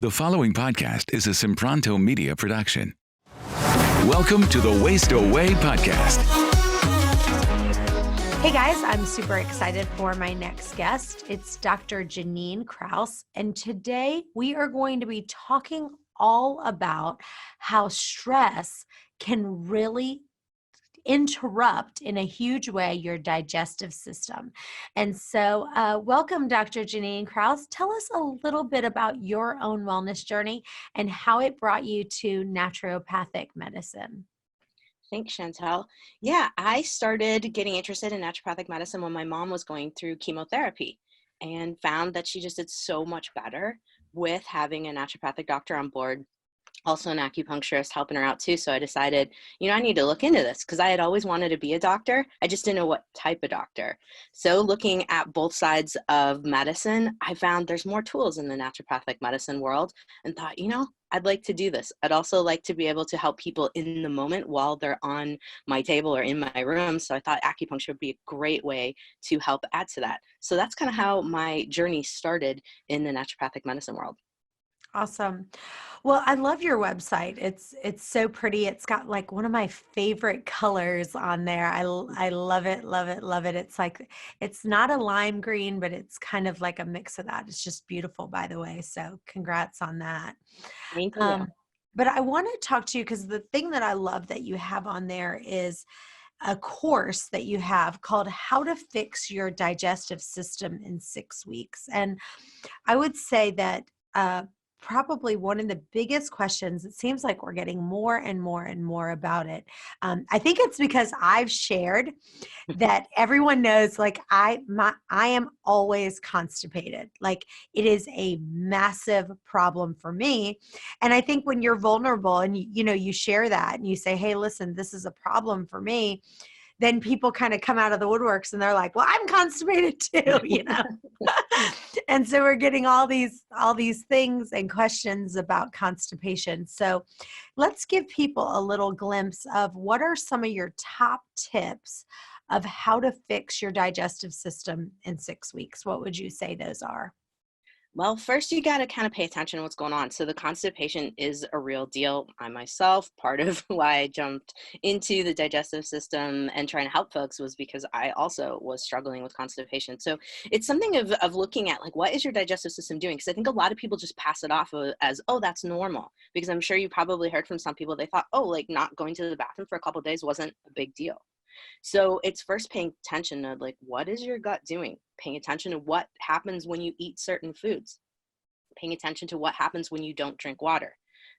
The following podcast is a Sempronto Media production. Welcome to the Waste Away podcast. Hey guys, I'm super excited for my next guest. It's Dr. Jannine Krause, and today we are going to be talking all about how stress can really interrupt in a huge way your digestive system. And so welcome, Dr. Jannine Krause. Tell us a little bit about your own wellness journey and how it brought you to naturopathic medicine. Thanks, Chantel. Yeah, I started getting interested in naturopathic medicine when my mom was going through chemotherapy and found that she just did so much better with having a naturopathic doctor on board, also an acupuncturist helping her out too. So I decided, I need to look into this because I had always wanted to be a doctor. I just didn't know what type of doctor. So looking at both sides of medicine, I found there's more tools in the naturopathic medicine world and thought, I'd like to do this. I'd also like to be able to help people in the moment while they're on my table or in my room. So I thought acupuncture would be a great way to help add to that. So that's kind of how my journey started in the naturopathic medicine world. Awesome. Well, I love your website. It's so pretty. It's got like one of my favorite colors on there. I love it, love it, love it. It's like, it's not a lime green, but it's kind of like a mix of that. It's just beautiful, by the way. So congrats on that. Thank you. But I want to talk to you because the thing that I love that you have on there is a course that you have called How to Fix Your Digestive System in 6 Weeks. And I would say that, probably one of the biggest questions, it seems like we're getting more and more and more about it. I think it's because I've shared that everyone knows, like I am always constipated. Like it is a massive problem for me. And I think when you're vulnerable and you share that and you say, hey, listen, this is a problem for me, then people kind of come out of the woodworks and they're like, well, I'm constipated too, And so we're getting all these things and questions about constipation. So let's give people a little glimpse of what are some of your top tips of how to fix your digestive system in 6 weeks. What would you say those are? Well, first you got to kind of pay attention to what's going on. So the constipation is a real deal. I myself, part of why I jumped into the digestive system and trying to help folks was because I also was struggling with constipation. So it's something of looking at like, what is your digestive system doing? Because I think a lot of people just pass it off as, oh, that's normal. Because I'm sure you probably heard from some people, they thought, oh, like not going to the bathroom for a couple of days wasn't a big deal. So it's first paying attention to like, what is your gut doing? Paying attention to what happens when you eat certain foods. Paying attention to what happens when you don't drink water.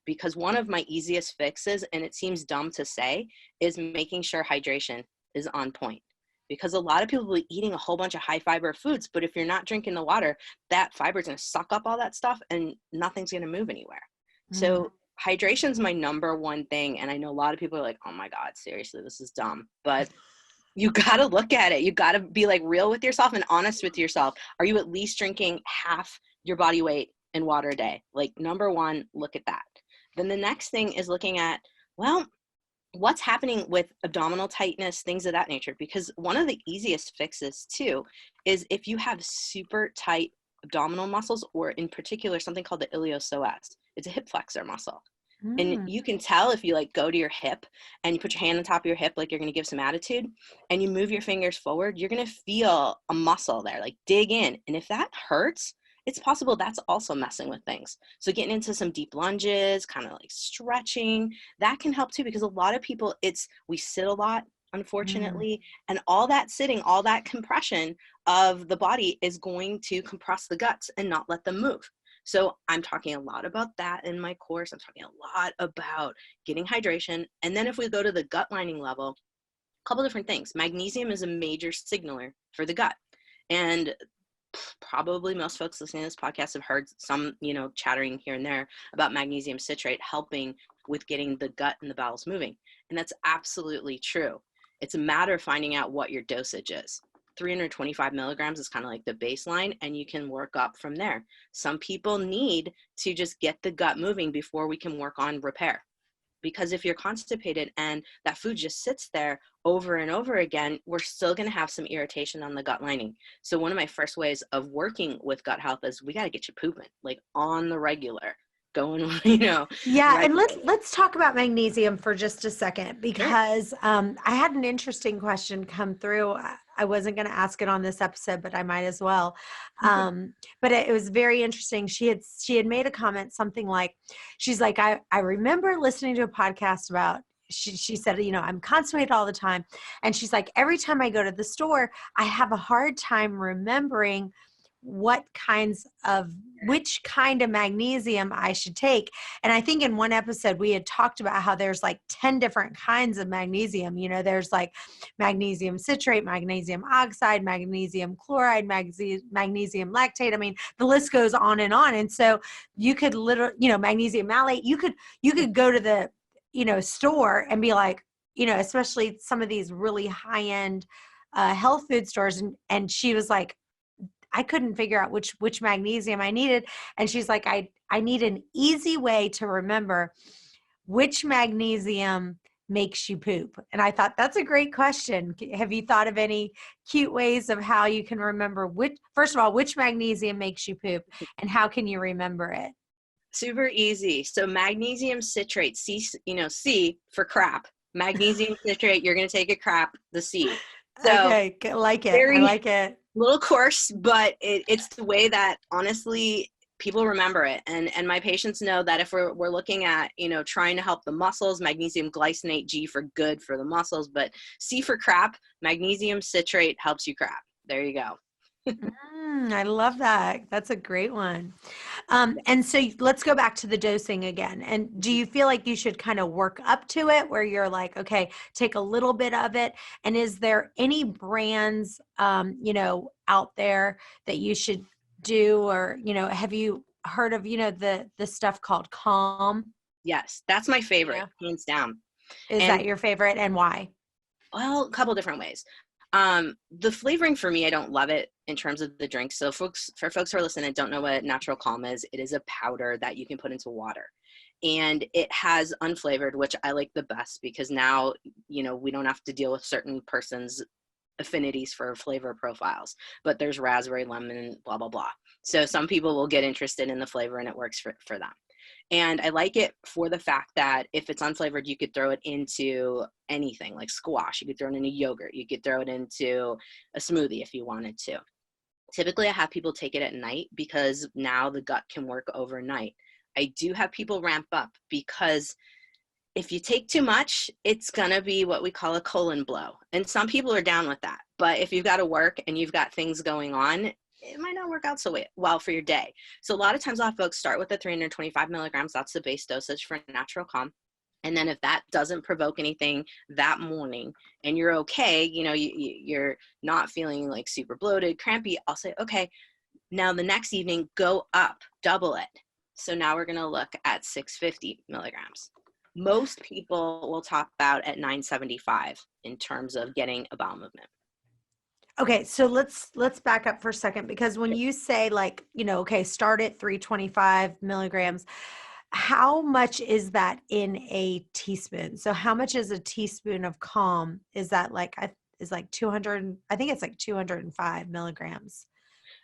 Because one of my easiest fixes, and it seems dumb to say, is making sure hydration is on point. Because a lot of people will be eating a whole bunch of high fiber foods, but if you're not drinking the water, that fiber is going to suck up all that stuff and nothing's going to move anywhere. So hydration is my number one thing. And I know a lot of people are like, oh my God, seriously, this is dumb. But you got to look at it. You got to be like real with yourself and honest with yourself. Are you at least drinking half your body weight in water a day? Like number one, look at that. Then the next thing is looking at, well, what's happening with abdominal tightness, things of that nature. Because one of the easiest fixes too is if you have super tight abdominal muscles, or in particular, something called the iliopsoas. It's a hip flexor muscle. And you can tell if you like go to your hip and you put your hand on top of your hip, like you're going to give some attitude, and you move your fingers forward, you're going to feel a muscle there, like dig in. And if that hurts, it's possible that's also messing with things. So getting into some deep lunges, kind of like stretching, that can help too, because a lot of people, we sit a lot, unfortunately, and all that sitting, all that compression of the body is going to compress the guts and not let them move. So I'm talking a lot about that in my course. I'm talking a lot about getting hydration. And then if we go to the gut lining level, a couple different things. Magnesium is a major signaler for the gut. And probably most folks listening to this podcast have heard some, chattering here and there about magnesium citrate helping with getting the gut and the bowels moving. And that's absolutely true. It's a matter of finding out what your dosage is. 325 milligrams is kind of like the baseline, and you can work up from there. Some people need to just get the gut moving before we can work on repair. Because if you're constipated and that food just sits there over and over again, we're still going to have some irritation on the gut lining. So one of my first ways of working with gut health is we got to get you pooping, like on the regular. going, Yeah, right. and let's talk about magnesium for just a second, Sure. because I had an interesting question come through. I wasn't going to ask it on this episode, but I might as well. But it was very interesting. She had made a comment, something like, she's like, I remember listening to a podcast about. She said, I'm constipated all the time, and she's like, every time I go to the store, I have a hard time remembering which kind of magnesium I should take. And I think in one episode we had talked about how there's like 10 different kinds of magnesium. There's like magnesium citrate, magnesium oxide, magnesium chloride, magnesium lactate. I mean, the list goes on. And so you could literally, magnesium malate, you could go to the, store and be like, especially some of these really high end health food stores. And she was like, I couldn't figure out which magnesium I needed. And she's like, I need an easy way to remember which magnesium makes you poop. And I thought, that's a great question. Have you thought of any cute ways of how you can remember first of all, which magnesium makes you poop, and how can you remember it? Super easy. So magnesium citrate, C for crap. Magnesium citrate, you're going to take a crap, the C. So okay, I like it. I like it. Little coarse, but it's the way that honestly people remember it. And my patients know that if we're looking at, trying to help the muscles, magnesium glycinate, G for good for the muscles, but C for crap, magnesium citrate helps you crap. There you go. I love that. That's a great one. And so let's go back to the dosing again. And do you feel like you should kind of work up to it where you're like, okay, take a little bit of it? And is there any brands, out there that you should do, or, have you heard of, the stuff called Calm? Yes, that's my favorite, hands down. Is that your favorite, and why? Well, a couple different ways. The flavoring for me, I don't love it in terms of the drink. So for folks who are listening and don't know what natural calm is, it is a powder that you can put into water, and it has unflavored, which I like the best, because now, we don't have to deal with certain person's affinities for flavor profiles, but there's raspberry, lemon, blah, blah, blah. So some people will get interested in the flavor and it works for them. And I like it for the fact that if it's unflavored, you could throw it into anything like squash. You could throw it in a yogurt. You could throw it into a smoothie if you wanted to. Typically, I have people take it at night because now the gut can work overnight. I do have people ramp up because if you take too much, it's going to be what we call a colon blow. And some people are down with that. But if you've got to work and you've got things going on, it might not work out so well for your day. So a lot of times I'll have folks start with the 325 milligrams. That's the base dosage for natural calm. And then if that doesn't provoke anything that morning and you're okay, you're not feeling like super bloated, crampy, I'll say, okay, now the next evening, go up, double it. So now we're going to look at 650 milligrams. Most people will top out at 975 in terms of getting a bowel movement. Okay, so let's back up for a second, because when you say like, okay, start at 325 milligrams, how much is that in a teaspoon? So how much is a teaspoon of calm? Is that is like 200? I think it's like 205 milligrams.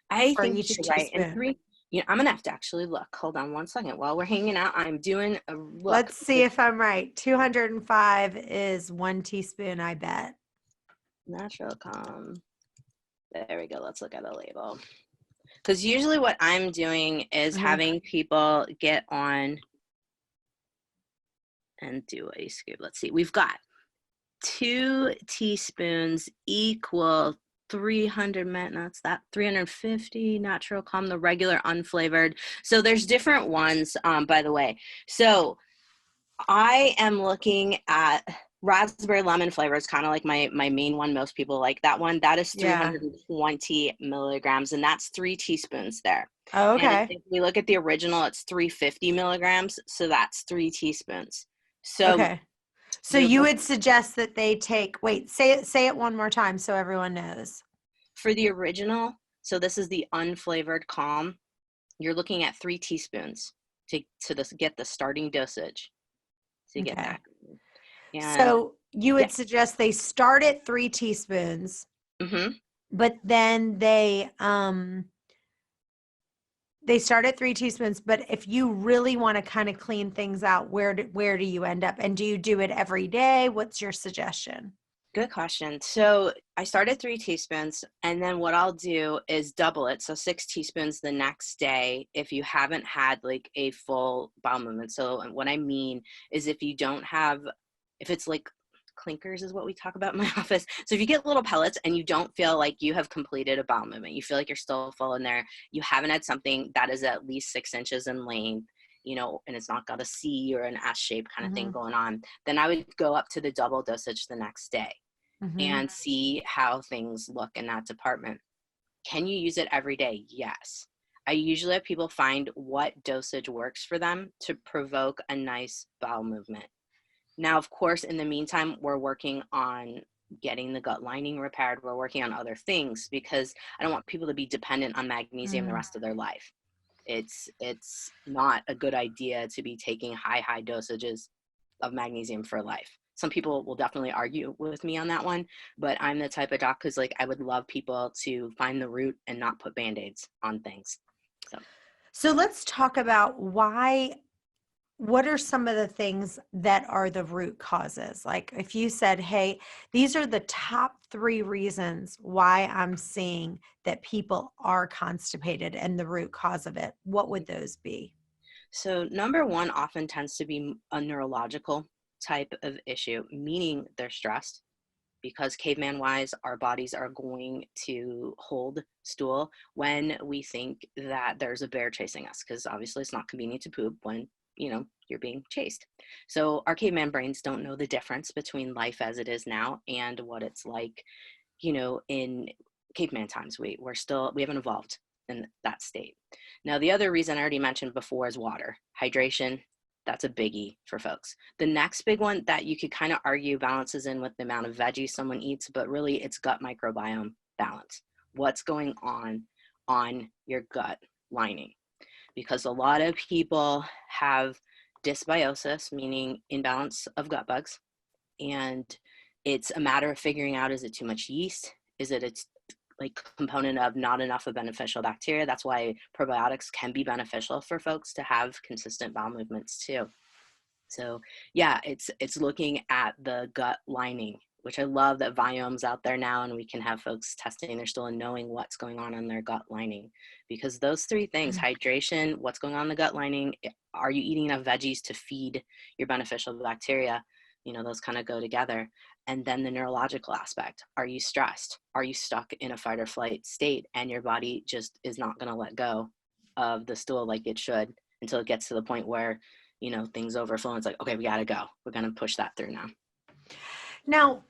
I for think each you're right. teaspoon. And I'm going to have to actually look. Hold on one second. While we're hanging out, I'm doing a look. Let's see if I'm right. 205 is 1 teaspoon, I bet. Natural calm. There we go. Let's look at the label. Because usually what I'm doing is having people get on and do a scoop. Let's see. We've got 2 teaspoons equal 300 minutes. That 350 natural calm, the regular unflavored. So there's different ones, by the way. So I am looking at raspberry lemon flavor. Is kind of like my main one. Most people like that one. That is 320 milligrams, and that's 3 teaspoons there. Oh, okay. And if we look at the original, it's 350 milligrams, so that's 3 teaspoons. So okay. So you would suggest that they take, say it one more time so everyone knows. For the original, so this is the unflavored calm, you're looking at 3 teaspoons to get the starting dosage. To get that. And so you would suggest they start at 3 teaspoons, but then they they start at 3 teaspoons, but if you really want to kind of clean things out, where do you end up? And do you do it every day? What's your suggestion? Good question. So I start at 3 teaspoons, and then what I'll do is double it. So 6 teaspoons the next day if you haven't had like a full bowel movement. So what I mean is if you don't have, if it's like clinkers is what we talk about in my office. So if you get little pellets and you don't feel like you have completed a bowel movement, you feel like you're still full in there, you haven't had something that is at least 6 inches in length, and it's not got a C or an S shape kind of thing going on, then I would go up to the double dosage the next day and see how things look in that department. Can you use it every day? Yes. I usually have people find what dosage works for them to provoke a nice bowel movement. Now, of course, in the meantime, we're working on getting the gut lining repaired. We're working on other things because I don't want people to be dependent on magnesium the rest of their life. It's not a good idea to be taking high dosages of magnesium for life. Some people will definitely argue with me on that one, but I'm the type of doc who's like, I would love people to find the root and not put Band-Aids on things. So let's talk about what are some of the things that are the root causes? Like if you said, hey, these are the top 3 reasons why I'm seeing that people are constipated and the root cause of it, what would those be? So number 1 often tends to be a neurological type of issue, meaning they're stressed, because caveman wise, our bodies are going to hold stool when we think that there's a bear chasing us, because obviously it's not convenient to poop when you're being chased. So our caveman brains don't know the difference between life as it is now and what it's like, in caveman times. We haven't evolved in that state. Now, the other reason I already mentioned before is water, hydration. That's a biggie for folks. The next big one that you could kind of argue balances in with the amount of veggies someone eats, but really it's gut microbiome balance. What's going on your gut lining? Because a lot of people have dysbiosis, meaning imbalance of gut bugs. And it's a matter of figuring out, is it too much yeast? Is it its like component of not enough of beneficial bacteria? That's why probiotics can be beneficial for folks to have consistent bowel movements too. So yeah, it's looking at the gut lining, which I love that Viome's out there now, and we can have folks testing their stool and knowing what's going on in their gut lining. Because those 3 things, hydration, what's going on in the gut lining, are you eating enough veggies to feed your beneficial bacteria? Those kind of go together. And then the neurological aspect, are you stressed? Are you stuck in a fight or flight state and your body just is not going to let go of the stool like it should until it gets to the point where, things overflow and it's like, okay, we got to go. We're going to push that through now. Now,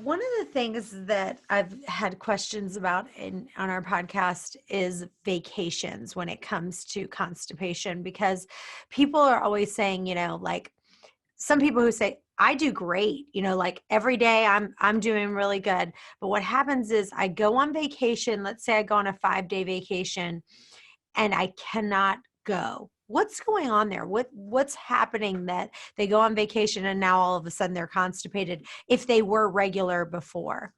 one of the things that I've had questions about on our podcast is vacations when it comes to constipation, because people are always saying, like some people who say, I do great, like every day I'm doing really good. But what happens is I go on vacation. Let's say I go on a 5-day vacation and I cannot go. What's going on there? What's happening that they go on vacation and now all of a sudden they're constipated if they were regular before?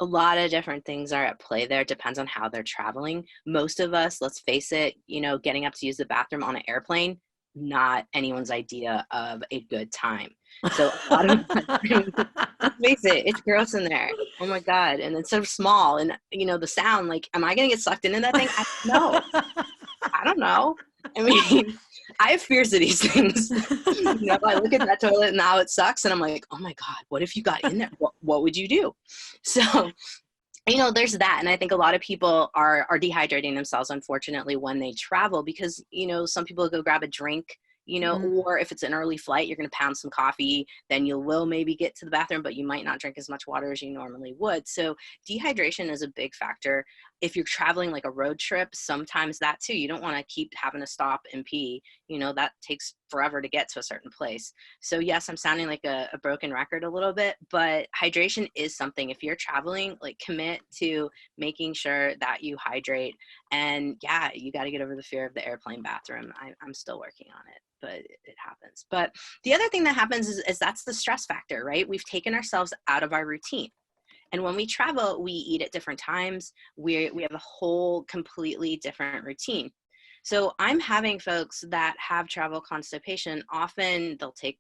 A lot of different things are at play there. It depends on how they're traveling. Most of us, let's face it, getting up to use the bathroom on an airplane, not anyone's idea of a good time. So a lot of let's face it, it's gross in there. Oh my God. And it's so small. And the sound, like, am I going to get sucked into that thing? I don't know. I mean, I have fears of these things. I look at that toilet and now it sucks. And I'm like, oh my God, what if you got in there? What would you do? So, there's that. And I think a lot of people are dehydrating themselves, unfortunately, when they travel because, some people go grab a drink, or if it's an early flight, you're going to pound some coffee, then you will maybe get to the bathroom, but you might not drink as much water as you normally would. So dehydration is a big factor. If you're traveling like a road trip, sometimes that too, you don't want to keep having to stop and pee, that takes forever to get to a certain place. So yes, I'm sounding like a broken record a little bit, but hydration is something. If you're traveling, like commit to making sure that you hydrate. And yeah, you got to get over the fear of the airplane bathroom. I'm still working on it, but it happens. But the other thing that happens is that's the stress factor, right? We've taken ourselves out of our routine. And when we travel, we eat at different times. We have a whole completely different routine. So I'm having folks that have travel constipation. Often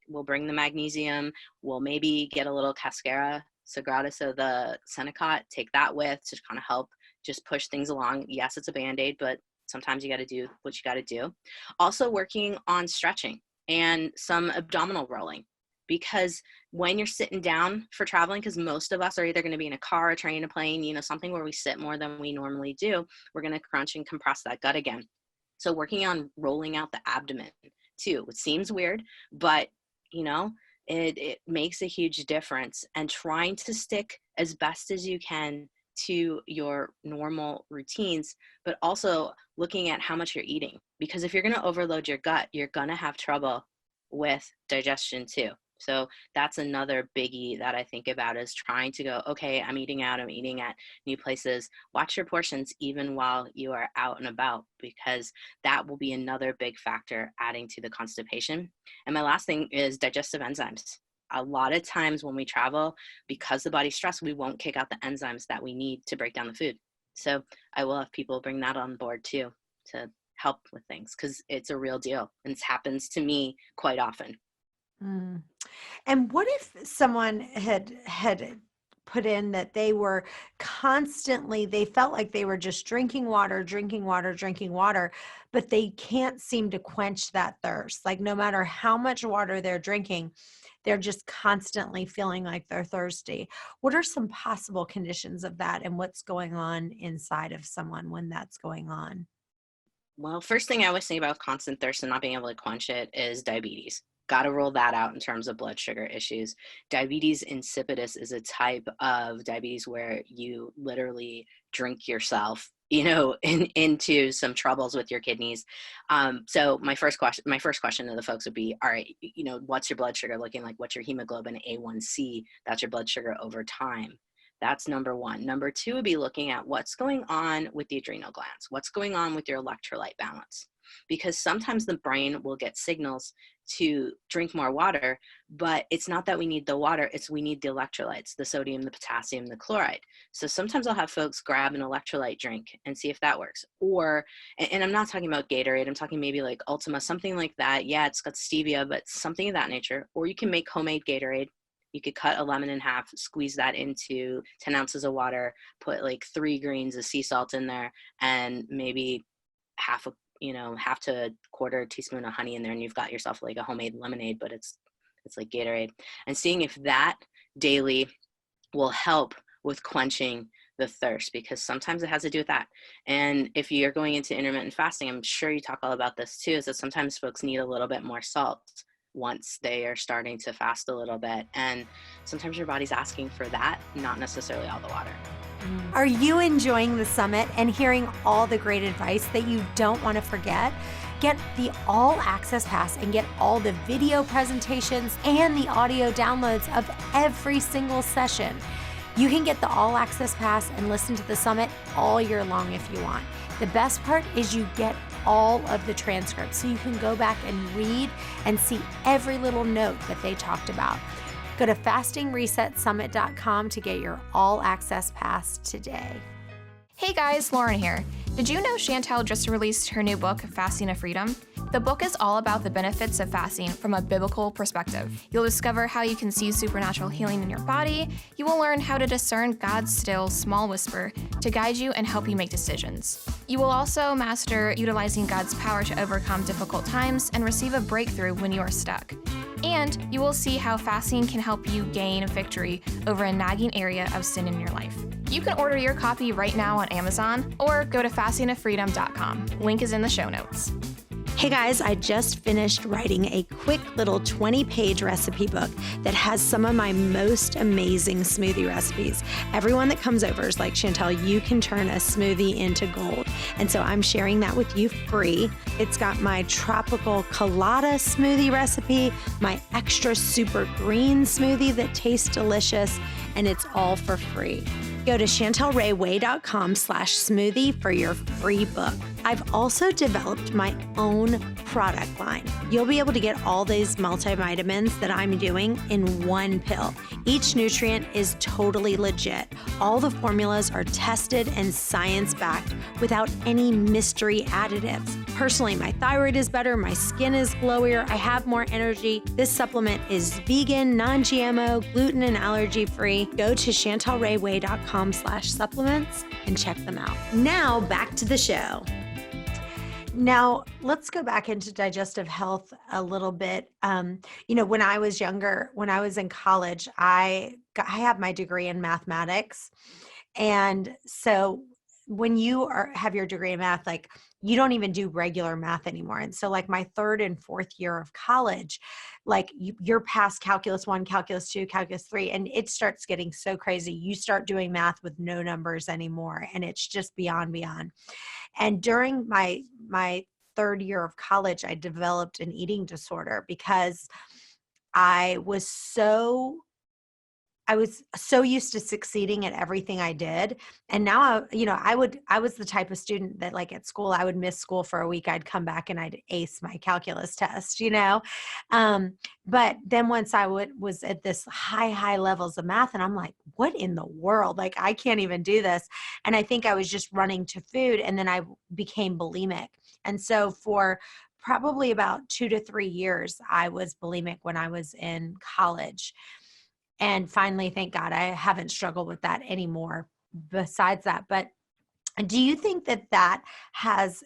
we'll bring the magnesium, we'll maybe get a little cascara sagrada, so the Senecot, take that with to kind of help just push things along. Yes, it's a Band-Aid, but sometimes you got to do what you got to do. Also working on stretching and some abdominal rolling, because when you're sitting down for traveling, because most of us are either going to be in a car, a train, a plane, something where we sit more than we normally do, we're going to crunch and compress that gut again. So working on rolling out the abdomen too. It seems weird, but it makes a huge difference, and trying to stick as best as you can to your normal routines, but also looking at how much you're eating, because if you're going to overload your gut, you're going to have trouble with digestion too. So that's another biggie that I think about, is trying to go, okay, I'm eating out, I'm eating at new places. Watch your portions even while you are out and about, because that will be another big factor adding to the constipation. And my last thing is digestive enzymes. A lot of times when we travel, because the body's stressed, we won't kick out the enzymes that we need to break down the food. So I will have people bring that on board too, to help with things, because it's a real deal. And it happens to me quite often. Mm. And what if someone had put in that they were constantly, they felt like they were just drinking water, but they can't seem to quench that thirst. Like no matter how much water they're drinking, they're just constantly feeling like they're thirsty. What are some possible conditions of that, and what's going on inside of someone when that's going on? Well, first thing I always think about constant thirst and not being able to quench it is diabetes. Got to rule that out in terms of blood sugar issues. Diabetes insipidus is a type of diabetes where you literally drink yourself, into some troubles with your kidneys. So my first question to the folks would be, all right, what's your blood sugar looking like? What's your hemoglobin A1C? That's your blood sugar over time. That's number one. Number two would be looking at what's going on with the adrenal glands. What's going on with your electrolyte balance? Because sometimes the brain will get signals to drink more water, but it's not that we need the water, it's we need the electrolytes, the sodium, the potassium, the chloride. So sometimes I'll have folks grab an electrolyte drink and see if that works. Or, and I'm not talking about Gatorade, I'm talking maybe like Ultima, something like that. Yeah, it's got stevia, but something of that nature. Or you can make homemade Gatorade. You could cut a lemon in half, squeeze that into 10 ounces of water, put like 3 grains of sea salt in there, and maybe half to a quarter teaspoon of honey in there, and you've got yourself like a homemade lemonade, but it's like Gatorade. And seeing if that daily will help with quenching the thirst, because sometimes it has to do with that. And if you're going into intermittent fasting, I'm sure you talk all about this too, is that sometimes folks need a little bit more salt once they are starting to fast a little bit. And sometimes your body's asking for that, not necessarily all the water. Are you enjoying the summit and hearing all the great advice that you don't want to forget? Get the All Access Pass and get all the video presentations and the audio downloads of every single session. You can get the All Access Pass and listen to the summit all year long if you want. The best part is you get all of the transcripts, so you can go back and read and see every little note that they talked about. Go to fastingresetsummit.com to get your All Access Pass today. Hey guys, Lauren here. Did you know Chantel just released her new book, Fasting to Freedom? The book is all about the benefits of fasting from a biblical perspective. You'll discover how you can see supernatural healing in your body. You will learn how to discern God's still, small whisper to guide you and help you make decisions. You will also master utilizing God's power to overcome difficult times and receive a breakthrough when you are stuck. And you will see how fasting can help you gain victory over a nagging area of sin in your life. You can order your copy right now on Amazon or go to fastingtofreedom.com. Link is in the show notes. Hey guys, I just finished writing a quick little 20-page recipe book that has some of my most amazing smoothie recipes. Everyone that comes over is like, Chantel, you can turn a smoothie into gold. And so I'm sharing that with you free. It's got my tropical colada smoothie recipe, my extra super green smoothie that tastes delicious, and it's all for free. Go to chantelrayway.com/smoothie for your free book. I've also developed my own product line. You'll be able to get all these multivitamins that I'm doing in one pill. Each nutrient is totally legit. All the formulas are tested and science-backed without any mystery additives. Personally, my thyroid is better, my skin is glowier, I have more energy. This supplement is vegan, non-GMO, gluten and allergy-free. Go to chantelrayway.com/supplements and check them out. Now, back to the show. Now, let's go back into digestive health a little bit. When I was younger, when I was in college, I have my degree in mathematics. And so when you have your degree in math, like you don't even do regular math anymore. And so like my third and fourth year of college, like you're past calculus 1, calculus 2, calculus 3, and it starts getting so crazy. You start doing math with no numbers anymore. And it's just beyond. And during my third year of college, I developed an eating disorder because I was so used to succeeding at everything I did. And now, I was the type of student that like at school, I would miss school for a week. I'd come back and I'd ace my calculus test, but then once I was at this high levels of math, and I'm like, what in the world? Like, I can't even do this. And I think I was just running to food, and then I became bulimic. And so for probably about 2 to 3 years, I was bulimic when I was in college. And finally, thank God, I haven't struggled with that anymore besides that. But do you think that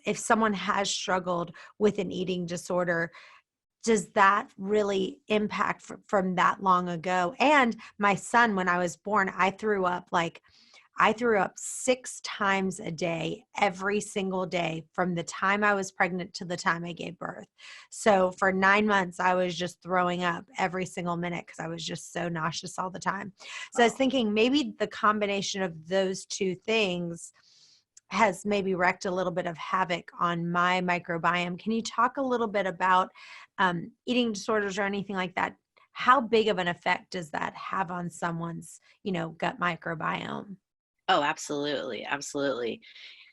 if someone has struggled with an eating disorder, does that really impact from that long ago? And my son, when I was born, I threw up 6 times a day, every single day, from the time I was pregnant to the time I gave birth. So for 9 months, I was just throwing up every single minute because I was just so nauseous all the time. So I was thinking maybe the combination of those two things has maybe wreaked a little bit of havoc on my microbiome. Can you talk a little bit about eating disorders or anything like that? How big of an effect does that have on someone's, gut microbiome? Oh, absolutely. Absolutely.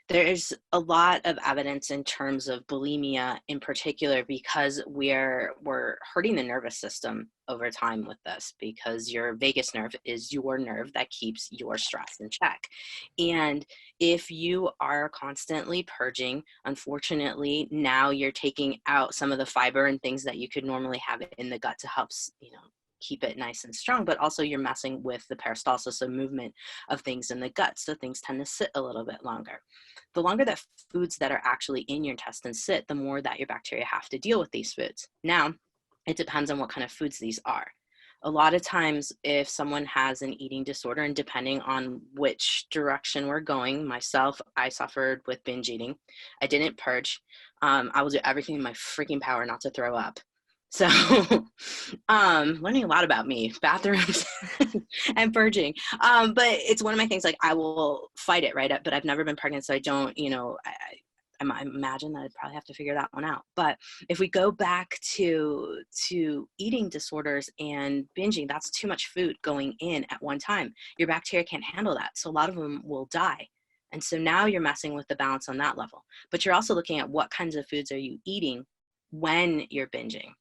There's a lot of evidence in terms of bulimia in particular, because we're hurting the nervous system over time with this, because your vagus nerve is your nerve that keeps your stress in check. And if you are constantly purging, unfortunately, now you're taking out some of the fiber and things that you could normally have in the gut to help, keep it nice and strong, but also you're messing with the peristalsis, so movement of things in the gut. So things tend to sit a little bit longer. The longer that foods that are actually in your intestines sit, the more that your bacteria have to deal with these foods. Now, it depends on what kind of foods these are. A lot of times, if someone has an eating disorder, and depending on which direction we're going, myself, I suffered with binge eating. I didn't purge. I will do everything in my freaking power not to throw up. So learning a lot about me, bathrooms and purging. But it's one of my things, like I will fight it, right? But I've never been pregnant, so I don't, I imagine that I'd probably have to figure that one out. But if we go back to eating disorders and binging, that's too much food going in at one time. Your bacteria can't handle that. So a lot of them will die. And so now you're messing with the balance on that level. But you're also looking at what kinds of foods are you eating when you're binging.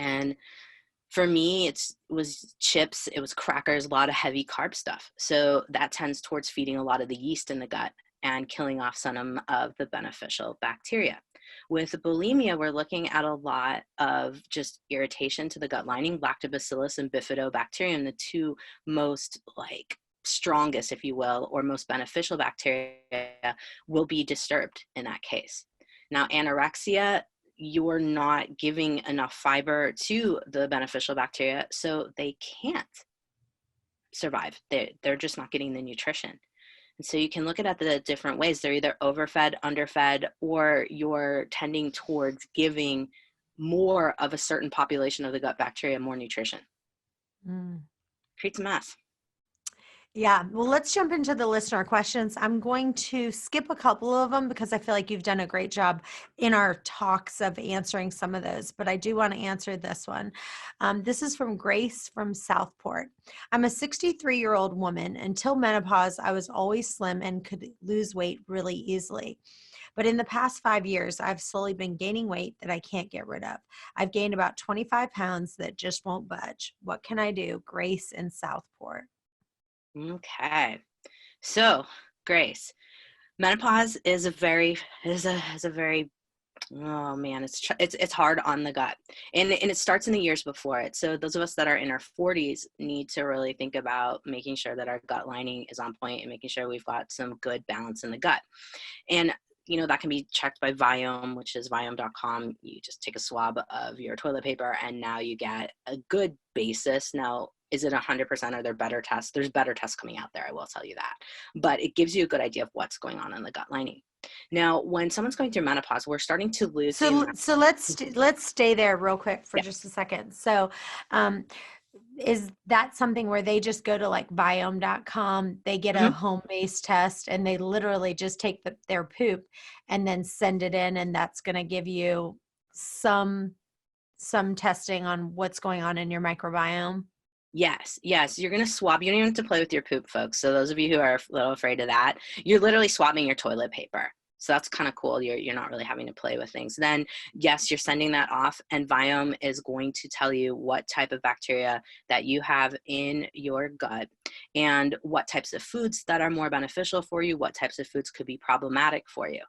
And for me, it was chips, it was crackers, a lot of heavy carb stuff. So that tends towards feeding a lot of the yeast in the gut and killing off some of the beneficial bacteria. With bulimia, we're looking at a lot of just irritation to the gut lining. Lactobacillus and bifidobacterium, the two most strongest, if you will, or most beneficial bacteria, will be disturbed in that case. Now, anorexia, you're not giving enough fiber to the beneficial bacteria, so they can't survive. They're just not getting the nutrition. And so you can look at it the different ways. They're either overfed, underfed, or you're tending towards giving more of a certain population of the gut bacteria more nutrition. Creates a mess. Yeah. Well, let's jump into the listener questions. I'm going to skip a couple of them because I feel like you've done a great job in our talks of answering some of those, but I do want to answer this one. This is from Grace from Southport. I'm a 63-year-old woman. Until menopause, I was always slim and could lose weight really easily. But in the past 5 years, I've slowly been gaining weight that I can't get rid of. I've gained about 25 pounds that just won't budge. What can I do? Grace in Southport. Okay. So, Grace, menopause is a very oh man, it's hard on the gut, and it starts in the years before it. So those of us that are in our 40s need to really think about making sure that our gut lining is on point and making sure we've got some good balance in the gut. And that can be checked by Viome, which is viome.com. You just take a swab of your toilet paper and now you get a good basis. Now, is it 100%? Are there better tests? There's better tests coming out there, I will tell you that. But it gives you a good idea of what's going on in the gut lining. Now, when someone's going through menopause, we're starting to lose. So let's stay there real quick for just a second. So, is that something where they just go to like biome.com, they get a home-based test, and they literally just take their poop and then send it in, and that's going to give you some testing on what's going on in your microbiome? Yes. You're going to swab. You don't even have to play with your poop, folks. So those of you who are a little afraid of that, you're literally swabbing your toilet paper. So that's kind of cool. You're not really having to play with things. Then, yes, you're sending that off, and Viome is going to tell you what type of bacteria that you have in your gut and what types of foods that are more beneficial for you, what types of foods could be problematic for you.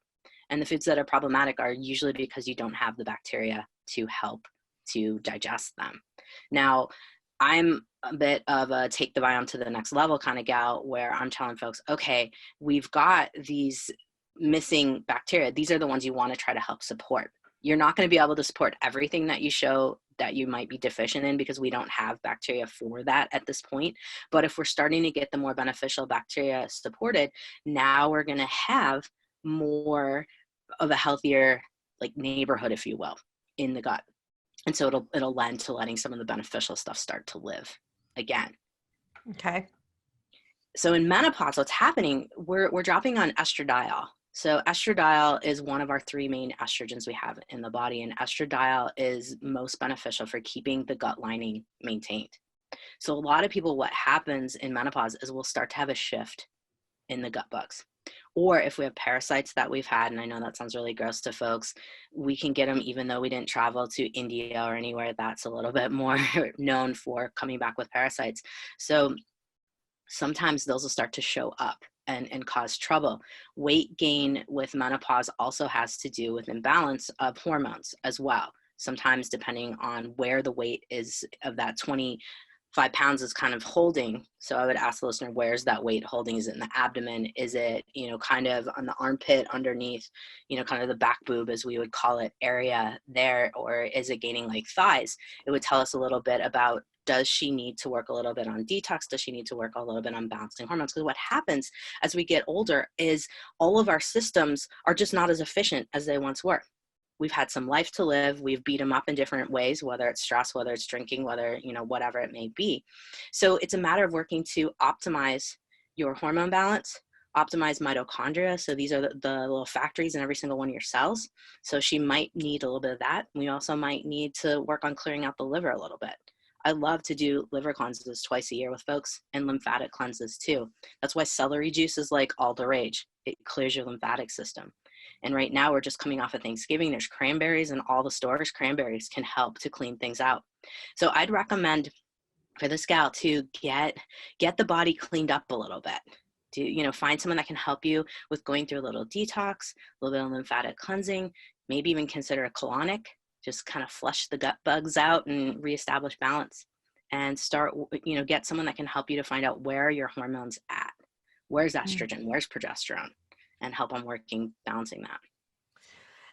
And the foods that are problematic are usually because you don't have the bacteria to help to digest them. Now, I'm a bit of a take the Viome to the next level kind of gal, where I'm telling folks, okay, we've got these missing bacteria. These are the ones you want to try to help support. You're not going to be able to support everything that you show that you might be deficient in, because we don't have bacteria for that at this point. But if we're starting to get the more beneficial bacteria supported, now we're going to have more of a healthier like neighborhood, if you will, in the gut. And so it'll lend to letting some of the beneficial stuff start to live again. Okay. So in menopause, what's happening, we're dropping on estradiol. So estradiol is one of our three main estrogens we have in the body, and estradiol is most beneficial for keeping the gut lining maintained. So a lot of people, what happens in menopause is we'll start to have a shift in the gut bugs. Or if we have parasites that we've had, and I know that sounds really gross to folks, we can get them even though we didn't travel to India or anywhere that's a little bit more known for coming back with parasites. So sometimes those will start to show up and cause trouble. Weight gain with menopause also has to do with imbalance of hormones as well. Sometimes depending on where the weight is of that 25 pounds is kind of holding. So I would ask the listener, where's that weight holding? Is it in the abdomen? Is it, kind of on the armpit underneath, kind of the back boob, as we would call it, area there? Or is it gaining like thighs? It would tell us a little bit about, does she need to work a little bit on detox? Does she need to work a little bit on balancing hormones? Because what happens as we get older is all of our systems are just not as efficient as they once were. We've had some life to live. We've beat them up in different ways, whether it's stress, whether it's drinking, whether, whatever it may be. So it's a matter of working to optimize your hormone balance, optimize mitochondria. So these are the little factories in every single one of your cells. So she might need a little bit of that. We also might need to work on clearing out the liver a little bit. I love to do liver cleanses twice a year with folks, and lymphatic cleanses too. That's why celery juice is like all the rage. It clears your lymphatic system. And right now we're just coming off of Thanksgiving. There's cranberries in all the stores. Cranberries can help to clean things out. So I'd recommend for this gal to get the body cleaned up a little bit. To, find someone that can help you with going through a little detox, a little bit of lymphatic cleansing, maybe even consider a colonic. Just kind of flush the gut bugs out and reestablish balance, and start, get someone that can help you to find out where are your hormones at. Where's estrogen? Where's progesterone? And help on balancing that.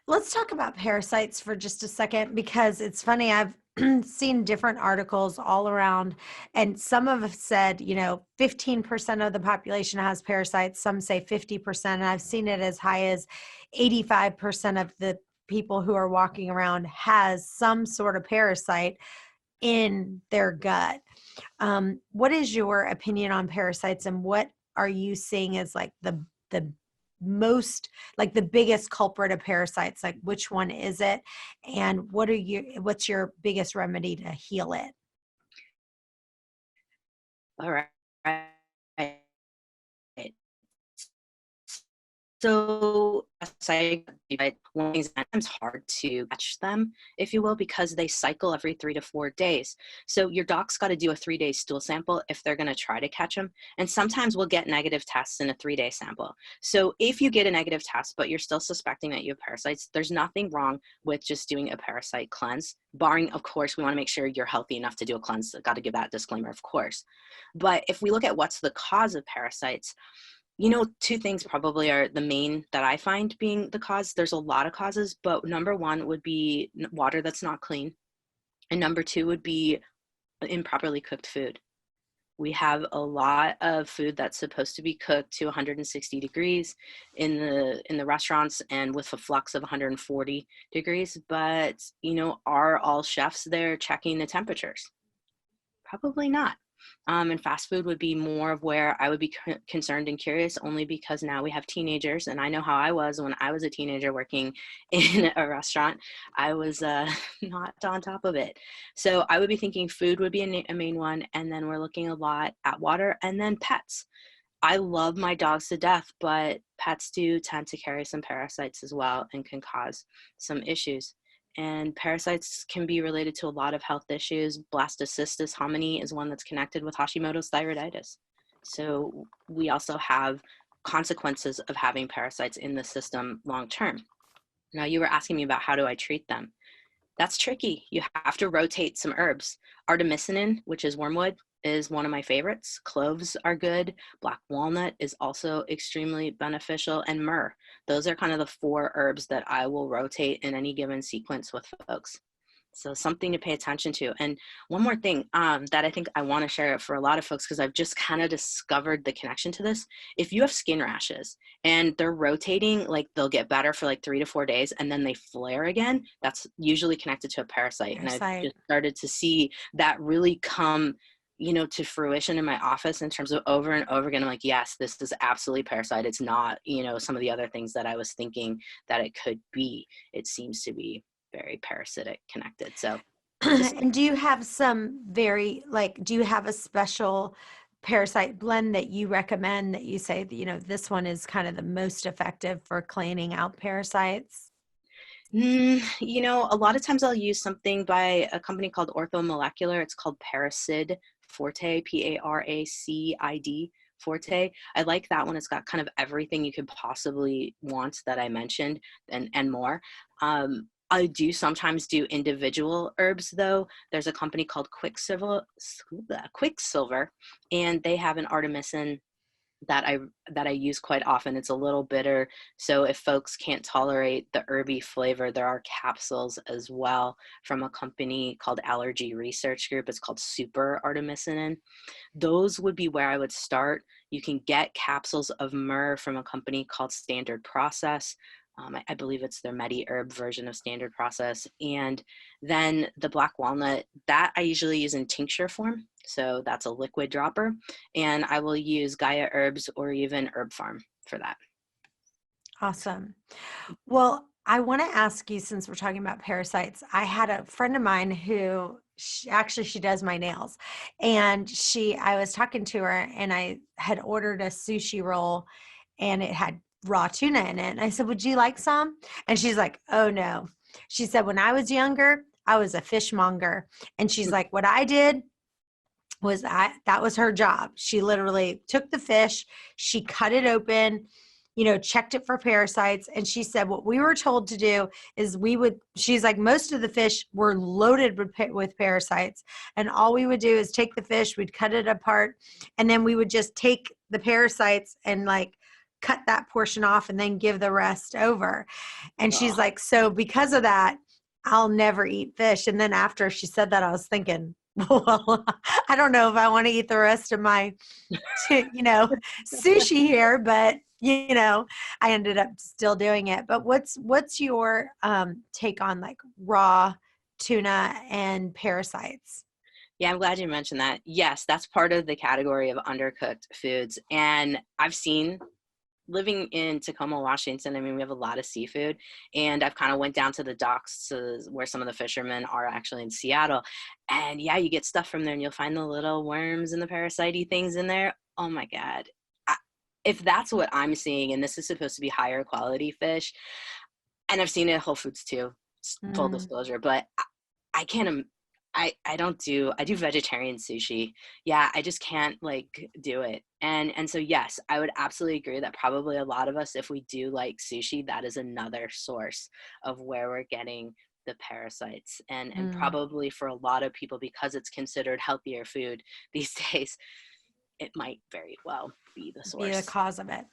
Let's talk about parasites for just a second, because it's funny. I've seen different articles all around, and some have said, 15% of the population has parasites. Some say 50%. And I've seen it as high as 85% of the people who are walking around has some sort of parasite in their gut. What is your opinion on parasites, and what are you seeing as like the most, like the biggest culprit of parasites? Like, which one is it, and what's your biggest remedy to heal it? All right. So, but one thing is sometimes hard to catch them, if you will, because they cycle every 3 to 4 days. So your doc's got to do a 3-day stool sample if they're going to try to catch them. And sometimes we'll get negative tests in a 3-day sample. So if you get a negative test, but you're still suspecting that you have parasites, there's nothing wrong with just doing a parasite cleanse, barring, of course, we want to make sure you're healthy enough to do a cleanse. Got to give that disclaimer, of course. But if we look at what's the cause of parasites, two things probably are the main that I find being the cause. There's a lot of causes, but number one would be water that's not clean. And number two would be improperly cooked food. We have a lot of food that's supposed to be cooked to 160 degrees in the restaurants and with a flux of 140 degrees. But, are all chefs there checking the temperatures? Probably not. And fast food would be more of where I would be concerned and curious, only because now we have teenagers, and I know how I was when I was a teenager working in a restaurant. I was not on top of it. So I would be thinking food would be a main one, and then we're looking a lot at water, and then pets. I love my dogs to death, but pets do tend to carry some parasites as well and can cause some issues. And parasites can be related to a lot of health issues. Blastocystis homini is one that's connected with Hashimoto's thyroiditis. So we also have consequences of having parasites in the system long term. Now, you were asking me about how do I treat them. That's tricky. You have to rotate some herbs. Artemisinin, which is wormwood, is one of my favorites. Cloves are good. Black walnut is also extremely beneficial, and myrrh. Those are kind of the 4 herbs that I will rotate in any given sequence with folks. So something to pay attention to. And one more thing that I think I want to share for a lot of folks, because I've just kind of discovered the connection to this. If you have skin rashes and they're rotating, like they'll get better for like 3 to 4 days and then they flare again, that's usually connected to a parasite. And I've just started to see that really come to fruition in my office in terms of over and over again. I'm like, yes, this is absolutely parasite. It's not, some of the other things that I was thinking that it could be. It seems to be very parasitic connected. So and do you have do you have a special parasite blend that you recommend that you say that, this one is kind of the most effective for cleaning out parasites? A lot of times I'll use something by a company called Orthomolecular. It's called Paracid Forte, Paracid Forte. I like that one. It's got kind of everything you could possibly want that I mentioned and more. I do sometimes do individual herbs though. There's a company called Quicksilver, and they have an artemisinin that I use quite often. It's a little bitter, so if folks can't tolerate the herby flavor, there are capsules as well from a company called Allergy Research Group. It's called Super Artemisinin. Those would be where I would start. You can get capsules of myrrh from a company called Standard Process. I believe it's their MediHerb version of Standard Process. And then the black walnut, that I usually use in tincture form. So that's a liquid dropper. And I will use Gaia Herbs or even Herb Farm for that. Awesome. Well, I want to ask you, since we're talking about parasites, I had a friend of mine who she does my nails, and I was talking to her, and I had ordered a sushi roll and it had raw tuna in it. And I said, would you like some? And she's like, oh no. She said, when I was younger, I was a fishmonger. And she's like, what I did was that was her job. She literally took the fish, she cut it open, checked it for parasites. And she said, what we were told to do is she's like, most of the fish were loaded with parasites. And all we would do is take the fish, we'd cut it apart, and then we would just take the parasites and cut that portion off and then give the rest over. And she's like, so because of that, I'll never eat fish. And then after she said that, I was thinking, well, I don't know if I want to eat the rest of my, sushi here, but I ended up still doing it. But what's your take on raw tuna and parasites? Yeah, I'm glad you mentioned that. Yes, that's part of the category of undercooked foods. And I've seen, living in Tacoma, Washington, we have a lot of seafood, and I've kind of went down to the docks where some of the fishermen are actually in Seattle. And yeah, you get stuff from there and you'll find the little worms and the parasite things in there. Oh my God. if that's what I'm seeing, and this is supposed to be higher quality fish, and I've seen it at Whole Foods too, full disclosure, but I can't, I do vegetarian sushi. Yeah, I just can't like do it. And so yes, I would absolutely agree that probably a lot of us, if we do like sushi, that is another source of where we're getting the parasites. And probably for a lot of people, because it's considered healthier food these days, it might very well be the source. Be the cause of it.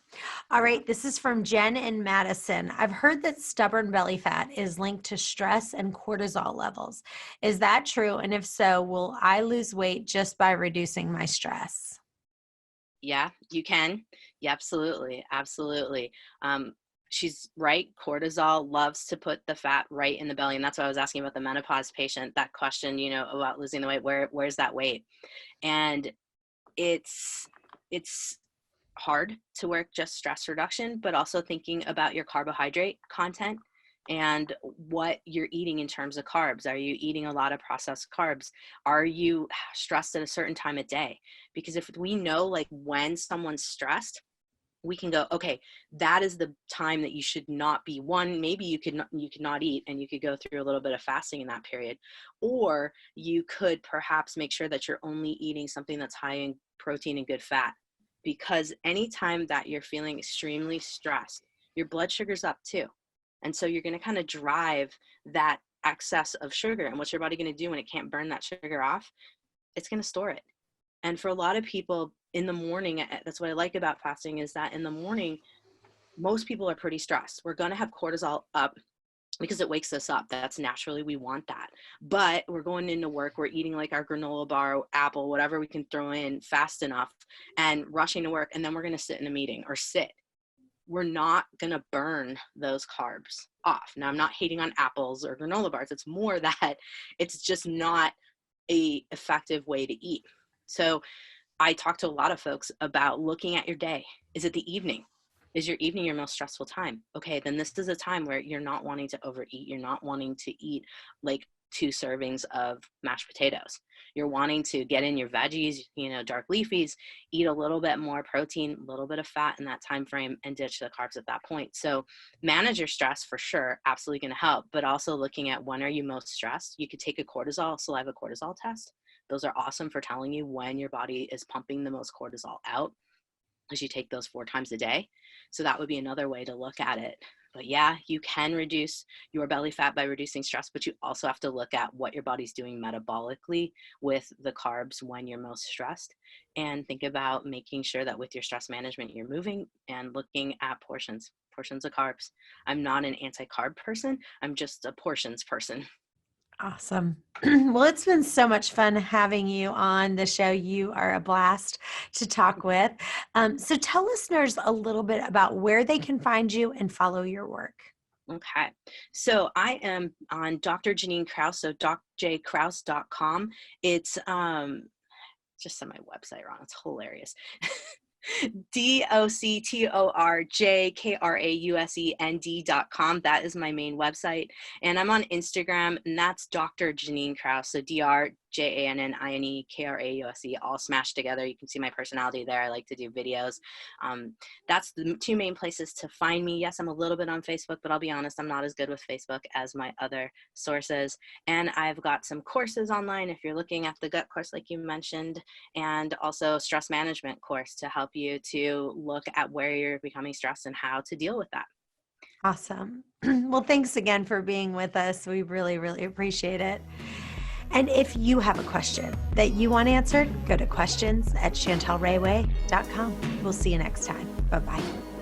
All right. This is from Jen in Madison. I've heard that stubborn belly fat is linked to stress and cortisol levels. Is that true? And if so, will I lose weight just by reducing my stress? Yeah, you can. Yeah, absolutely. Absolutely. She's right. Cortisol loves to put the fat right in the belly. And that's why I was asking about the menopause patient, that question, about losing the weight, where's that weight? And it's hard to work just stress reduction, but also thinking about your carbohydrate content and what you're eating in terms of carbs. Are you eating a lot of processed carbs? Are you stressed at a certain time of day? Because if we know like when someone's stressed, we can go, okay, that is the time that you should not be. One, maybe you could not eat, and you could go through a little bit of fasting in that period. Or you could perhaps make sure that you're only eating something that's high in protein and good fat. Because anytime that you're feeling extremely stressed, your blood sugar's up too. And so you're going to kind of drive that excess of sugar. And what's your body going to do when it can't burn that sugar off? It's going to store it. And for a lot of people in the morning, that's what I like about fasting, is that in the morning, most people are pretty stressed. We're going to have cortisol up because it wakes us up. That's naturally, we want that. But we're going into work, we're eating like our granola bar, apple, whatever we can throw in fast enough, and rushing to work. And then we're going to sit in a meeting or sit. We're not going to burn those carbs off. Now, I'm not hating on apples or granola bars. It's more that it's just not a effective way to eat. So I talk to a lot of folks about looking at your day. Is it the evening? Is your evening your most stressful time? Okay, then this is a time where you're not wanting to overeat. You're not wanting to eat like 2 servings of mashed potatoes. You're wanting to get in your veggies, dark leafies, eat a little bit more protein, a little bit of fat in that time frame, and ditch the carbs at that point. So manage your stress for sure, absolutely going to help, but also looking at when are you most stressed. You could take a saliva cortisol test. Those are awesome for telling you when your body is pumping the most cortisol out, as you take those 4 times a day. So that would be another way to look at it. But yeah, you can reduce your belly fat by reducing stress, but you also have to look at what your body's doing metabolically with the carbs when you're most stressed, and think about making sure that with your stress management, you're moving and looking at portions of carbs. I'm not an anti-carb person. I'm just a portions person. Awesome. Well, it's been so much fun having you on the show. You are a blast to talk with. So tell listeners a little bit about where they can find you and follow your work. Okay. So I am on Dr. Jannine Krause, so drkrause.com. It's just on my website wrong. It's hilarious. DoctorJKrausend.com. That is my main website. And I'm on Instagram, and that's Dr. Jannine Krause. So DrJannine all smashed together. You can see my personality there. I like to do videos. That's the 2 main places to find me. Yes, I'm a little bit on Facebook, but I'll be honest, I'm not as good with Facebook as my other sources. And I've got some courses online if you're looking at the gut course, like you mentioned, and also stress management course to help you to look at where you're becoming stressed and how to deal with that. Awesome. Well, thanks again for being with us. We really, really appreciate it. And if you have a question that you want answered, go to questions@chantelrayway.com. We'll see you next time. Bye-bye.